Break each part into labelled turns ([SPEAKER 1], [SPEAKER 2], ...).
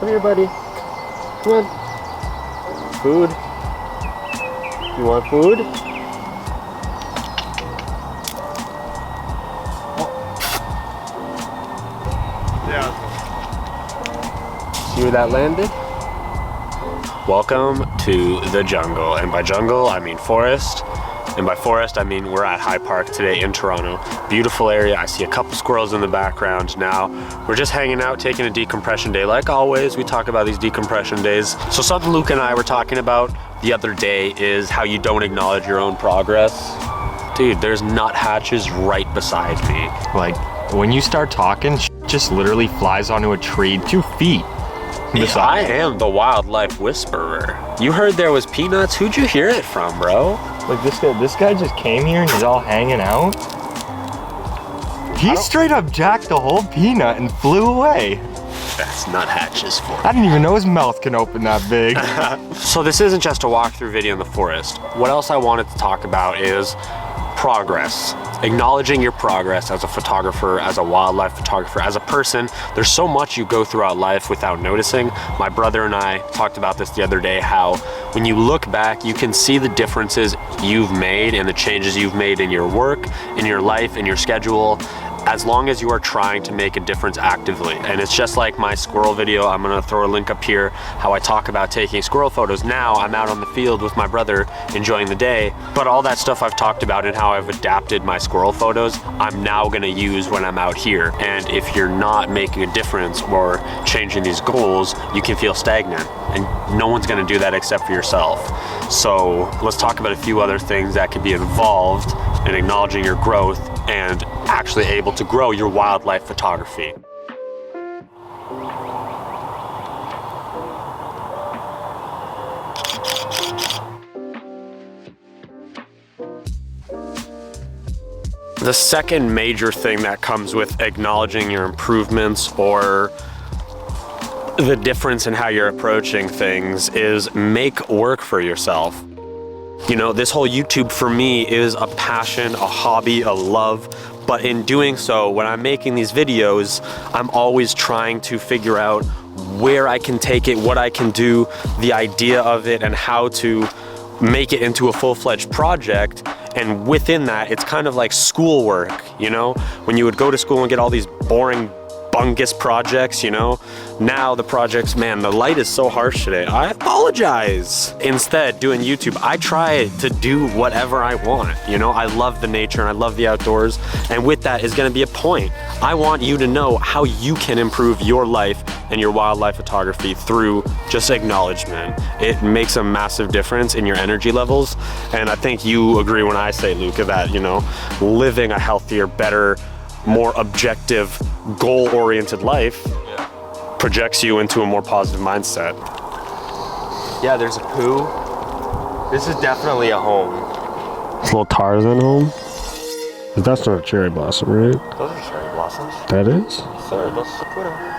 [SPEAKER 1] Come here, buddy. Come on. Food. You want food?
[SPEAKER 2] Yeah.
[SPEAKER 1] See where that landed?
[SPEAKER 2] Welcome to the jungle. And by jungle, I mean forest. And by forest, I mean we're at High Park today in Toronto. Beautiful area. I see a couple squirrels in the background now. We're just hanging out, taking a decompression day. Like always, we talk about these decompression days. So something Luke and I were talking about the other day is how you don't acknowledge your own progress. Dude, there's nuthatches right beside me.
[SPEAKER 3] Like, when you start talking, just literally flies onto a tree 2 feet.
[SPEAKER 2] I am the wildlife whisperer. You heard there was peanuts? Who'd you hear it from, bro?
[SPEAKER 3] Like this guy just came here and he's all hanging out. He straight up jacked the whole peanut and flew away.
[SPEAKER 2] That's nuthatches for
[SPEAKER 3] I didn't even know his mouth can open that big.
[SPEAKER 2] So this isn't just a walkthrough video in the forest. What else I wanted to talk about is progress. Acknowledging your progress as a photographer, as a wildlife photographer, as a person. There's so much you go throughout life without noticing. My brother and I talked about this the other day, how when you look back, you can see the differences you've made and the changes you've made in your work, in your life, in your schedule, as long as you are trying to make a difference actively. And it's just like my squirrel video. I'm gonna throw a link up here, how I talk about taking squirrel photos. Now I'm out on the field with my brother enjoying the day, but all that stuff I've talked about and how I've adapted my squirrel photos, I'm now gonna use when I'm out here. And if you're not making a difference or changing these goals, you can feel stagnant. And no one's gonna do that except for yourself. So let's talk about a few other things that could be involved in acknowledging your growth and actually able to grow your wildlife photography. The second major thing that comes with acknowledging your improvements or the difference in how you're approaching things is make work for yourself. You know, this whole YouTube for me is a passion, a hobby, a love, but in doing so, when I'm making these videos, I'm always trying to figure out where I can take it, what I can do, the idea of it, and how to make it into a full-fledged project. And within that, it's kind of like schoolwork, you know? When you would go to school and get all these boring bungus projects, you know? Now the projects, man, the light is so harsh today. I apologize. Instead, doing YouTube, I try to do whatever I want. You know, I love the nature and I love the outdoors. And with that is gonna be a point. I want you to know how you can improve your life and your wildlife photography through just acknowledgement. It makes a massive difference in your energy levels. And I think you agree when I say, Luca, that, you know, living a healthier, better, more objective, goal-oriented life projects you into a more positive mindset.
[SPEAKER 3] Yeah, there's a poo. This is definitely a home.
[SPEAKER 1] This little Tarzan home. That's not a cherry blossom, right?
[SPEAKER 3] Those are cherry blossoms.
[SPEAKER 1] That is?
[SPEAKER 3] Sorry, those are SQUIRREL.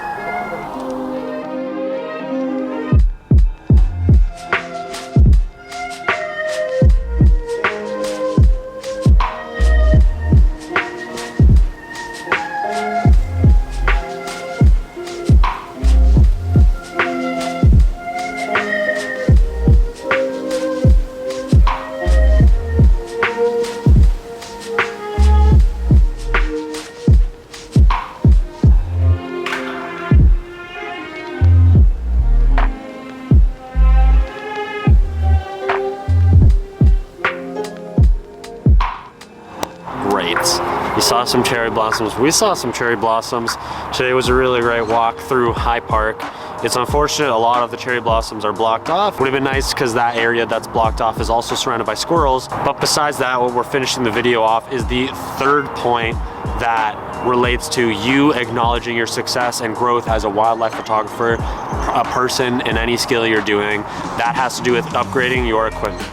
[SPEAKER 2] You saw some cherry blossoms. We saw some cherry blossoms. Today was a really great walk through High Park. It's unfortunate a lot of the cherry blossoms are blocked off. Would have been nice because that area that's blocked off is also surrounded by squirrels. But besides that, what we're finishing the video off is the third point that relates to you acknowledging your success and growth as a wildlife photographer, a person in any skill you're doing. That has to do with upgrading your equipment.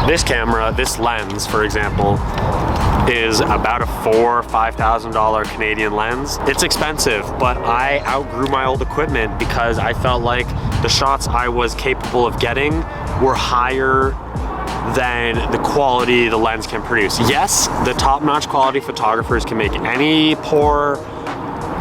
[SPEAKER 2] This camera, this lens, for example, is about a $4,000 or $5,000 Canadian lens. It's expensive, but I outgrew my old equipment because I felt like the shots I was capable of getting were higher than the quality the lens can produce. Yes, the top-notch quality photographers can make any poor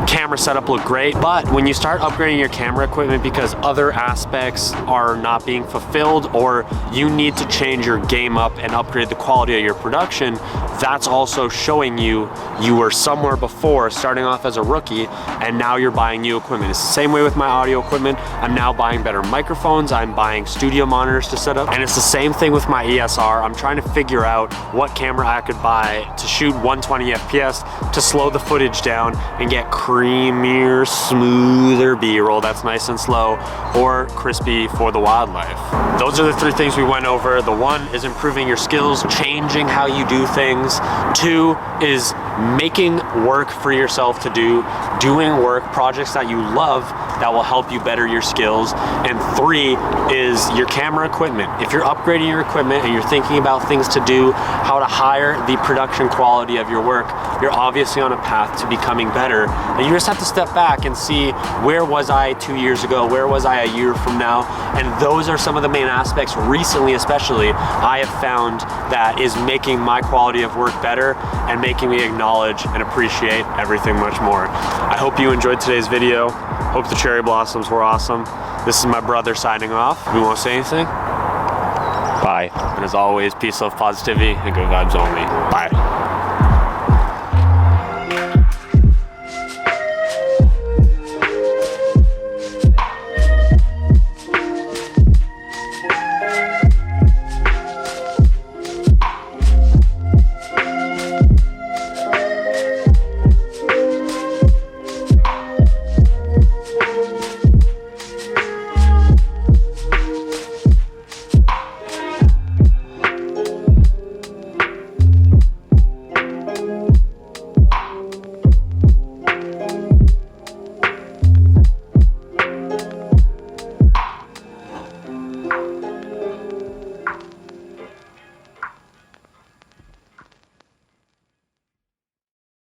[SPEAKER 2] camera setup look great, but when you start upgrading your camera equipment because other aspects are not being fulfilled, or you need to change your game up and upgrade the quality of your production, that's also showing you were somewhere before, starting off as a rookie, and now you're buying new equipment. It's the same way with my audio equipment. I'm now buying better microphones, I'm buying studio monitors to set up, and it's the same thing with my ESR. I'm trying to figure out what camera I could buy to shoot 120 FPS to slow the footage down and get creamier, smoother B-roll that's nice and slow, or crispy for the wildlife. Those are the 3 things we went over. The 1 is improving your skills, changing how you do things. 2 is making work for yourself to do, doing work, projects that you love that will help you better your skills. And 3 is your camera equipment. If you're upgrading your equipment and you're thinking about things to do, how to higher the production quality of your work, you're obviously on a path to becoming better. And you just have to step back and see, where was I 2 years ago? Where was I a year from now? And those are some of the main aspects recently, especially, I have found that is making my quality of work better and making me acknowledge and appreciate everything much more. I hope you enjoyed today's video. Hope the cherry blossoms were awesome. This is my brother signing off. We won't say anything. Bye. And as always, peace, love, positivity, and good vibes only. Bye.